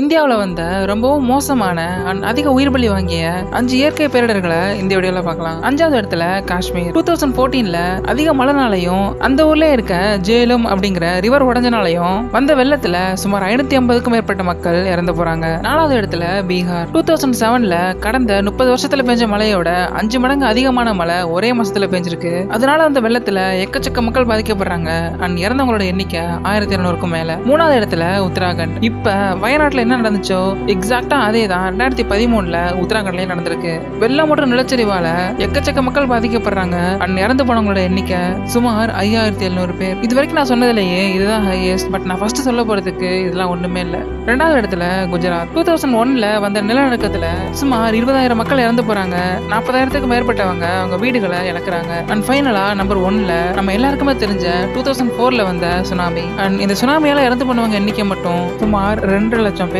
இந்தியாவுல வந்த ரொம்பவும் மோசமான அதிக உயிர் பலி வாங்கிய 5 இயற்கை பேரிடர்களை இந்த வீடியோல பார்க்கலாம். 5வது இடத்துல காஷ்மீர். 2014ல அதிக மழைனாலையும் அந்த ஊர்ல இருக்க ஜேலம் அப்படிங்கிற ரிவர் உடஞ்சனாலையும் வந்த வெள்ளத்துல சுமார் 550க்கும் மேற்பட்ட மக்கள் இறந்து போறாங்க. 4வது இடத்துல பீகார். 2007ல கடந்த 30 வருஷத்துல பெஞ்ச மழையோட 5 மடங்கு அதிகமான மழை ஒரே மாசத்துல பெஞ்சிருக்கு. அதனால அந்த வெள்ளத்துல எக்கச்சக்க மக்கள் பாதிக்கப்படுறாங்க. இறந்தவங்களோட எண்ணிக்கை 1200க்கும் மேல. 3வது இடத்துல உத்தராகண்ட். இப்ப வயநாட்டுல என்ன நடந்துச்சோ எக்ஸாக்டா அதே தான் 2013ல உத்தராகண்ட்லயும் நடந்திருக்கு. வெள்ளம் மற்றும் நிலச்சரிவால எக்கச்சக்க மக்கள் பாதிக்கப்படுறாங்க. இறந்து போனவங்களோட எண்ணிக்கை சுமார் 5700 பேர். இது வரைக்கும் நான் சொன்னதுலயே இதுதான் ஹையஸ்ட். பட் நான் ஃபர்ஸ்ட் சொல்ல போறதுக்கு இதெல்லாம் ஒண்ணுமே இல்ல. 2வது இடத்துல குஜராத். 2001ல வந்த நிலநடுக்கத்துல சுமார் 20,000 மக்கள் இறந்து போறாங்க. 40,000க்கு மேற்பட்டவங்க அவங்க வீடுகளை இழக்கிறாங்க. அண்ட் ஃபைனலா நம்பர் 1ல நம்ம எல்லாருக்குமே தெரிஞ்ச 2004ல வந்த சுனாமி. அண்ட் இந்த சுனாமியால இறந்து போனவங்க எண்ணிக்கை மட்டும் சுமார் 2 லட்சம் பேர்.